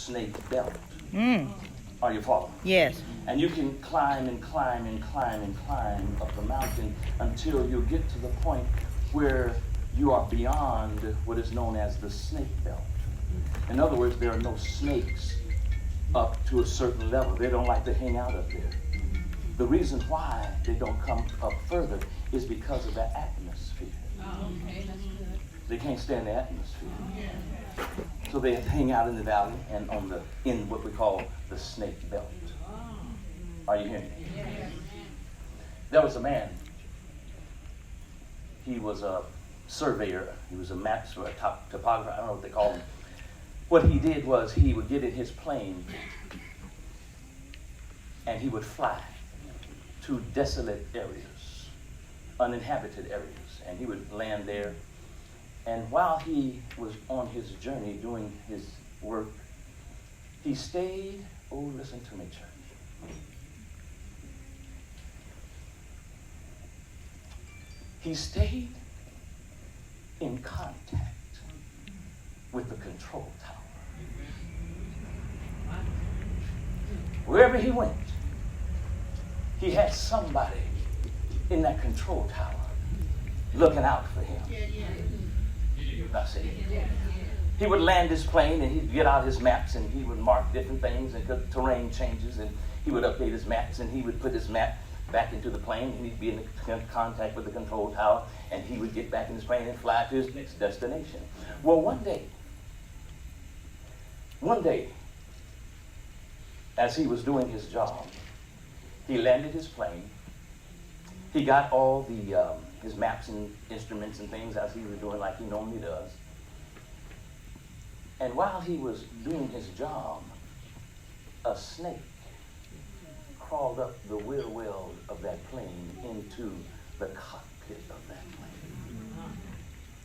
snake belt. Mm. Are you following? Yes. And you can climb and climb and climb and climb up the mountain until you get to the point where you are beyond what is known as the snake belt. In other words, there are no snakes up to a certain level. They don't like to hang out up there. The reason why they don't come up further is because of the atmosphere. Oh, okay, that's good. They can't stand the atmosphere. So they hang out in the valley and in what we call the snake belt. Are you hearing me? Yes. There was a man. He was a surveyor. He was a maps or a topographer. I don't know what they call him. What he did was he would get in his plane and he would fly to desolate areas, uninhabited areas, and he would land there. And while he was on his journey doing his work, he stayed, oh, listen to me, church. He stayed in contact with the control tower. Wherever he went, he had somebody in that control tower looking out for him. I see. He would land his plane and he'd get out his maps and he would mark different things and terrain changes and he would update his maps and he would put his map back into the plane and he'd be in contact with the control tower and he would get back in his plane and fly to his next destination. Well, one day, as he was doing his job, he landed his plane. He got all the his maps and instruments and things as he was doing like he normally does. And while he was doing his job, a snake crawled up the wheel well of that plane into the cockpit of that plane.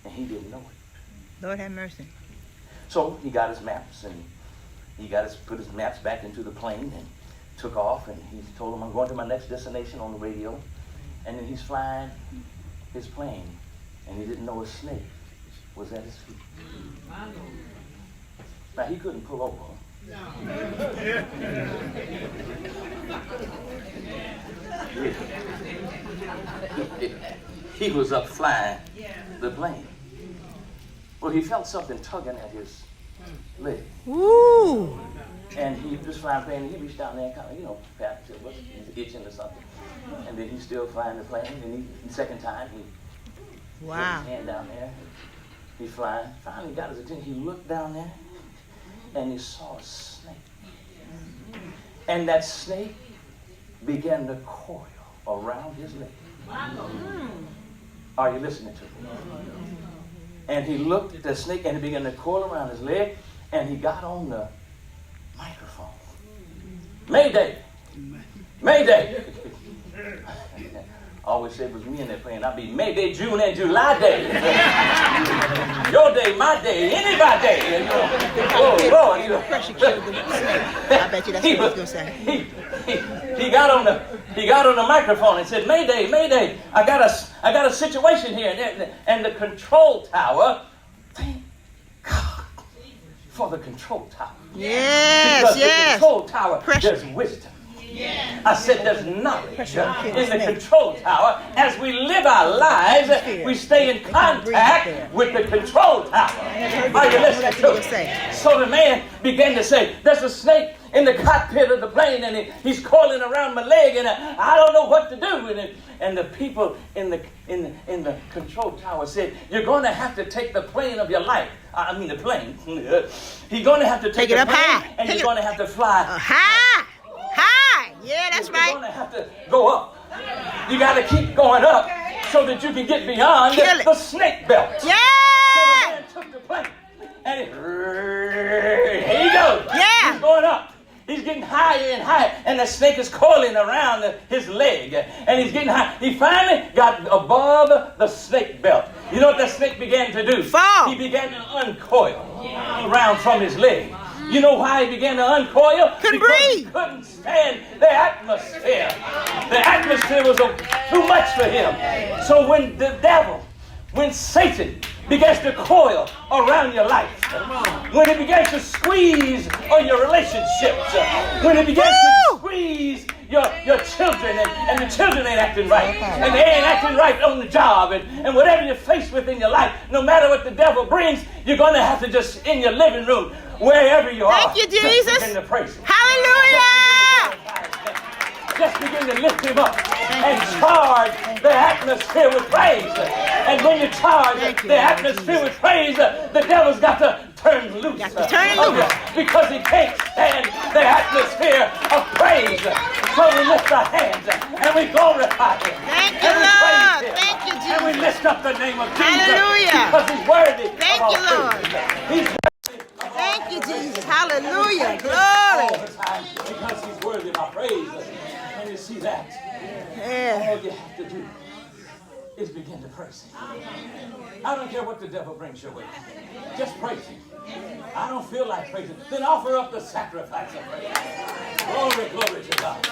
And he didn't know it. Lord have mercy. So he got his maps and put his maps back into the plane and took off and he told him, I'm going to my next destination on the radio. And then he's flying his plane and he didn't know a snake was at his feet. Now he couldn't pull over. He was up flying the plane. Well, he felt something tugging at his leg. Ooh. And he was flying the plane, and he reached down there and kind of, perhaps it was itching or something. And then he's still flying the plane, and the second time, he put his hand down there. He's flying. Finally got his attention. He looked down there, and he saw a snake. And that snake began to coil around his leg. Are you listening to me? And he looked at the snake, and it began to coil around his leg, and he got on the microphone. Mayday! Mayday! I always said it was me in there playing. I'd be Mayday, June, and July day. Your day, my day, anybody's day. Oh, Lord. I bet you that's what he was going to say. He got on the microphone and said, Mayday, Mayday, I got a situation here. And the control tower, thank God for the control tower. Yes, because yes. the control tower, Pressure. there's wisdom. Yes. I said there's knowledge in the control tower. As we live our lives, we stay in contact with the control tower. Are you listening to me? So the man began to say, there's a snake in the cockpit of the plane and he's coiling around my leg and I don't know what to do. And the people in the control tower said, you're going to have to take the plane of your life. I mean the plane. You're going to have to take it up high. And you're going to have to fly high. High. Yeah, that's right. You're going to have to go up. You got to keep going up so that you can get beyond the snake belt. Yeah. So the man took the plane and here he goes. Yeah. He's going up. He's getting higher and higher, and the snake is coiling around his leg, and he's getting high. He finally got above the snake belt. You know what that snake began to do? Fall. He began to uncoil around from his leg. You know why he began to uncoil? Couldn't because breathe. He couldn't stand the atmosphere. The atmosphere was too much for him. So when Satan begins to coil around your life, when it begins to squeeze on your relationships, when it begins to squeeze your children, and the children ain't acting right, and they ain't acting right on the job, and whatever you're faced with in your life, no matter what the devil brings, you're going to have to just, in your living room, wherever you are, thank you, Jesus. just begin to praise him. Hallelujah. Just begin to lift him up and charge the atmosphere with praise. And when you charge the atmosphere with praise, the devil's got to turn loose. Because he can't stand the atmosphere of praise. So we lift our hands and we glorify him. Thank you, and we Lord. praise him. Thank you, Jesus. And we lift up the name of Jesus. Hallelujah. Because he's worthy Thank of all you, Lord. praise. He's Thank you, Jesus. Hallelujah. all Glory. the time because he's worthy of our praise. And you see that? Yeah. All you have to do is begin to praise him. I don't care what the devil brings your way. Just praise him. I don't feel like praising. Then offer up the sacrifice of praise. Glory, glory to God.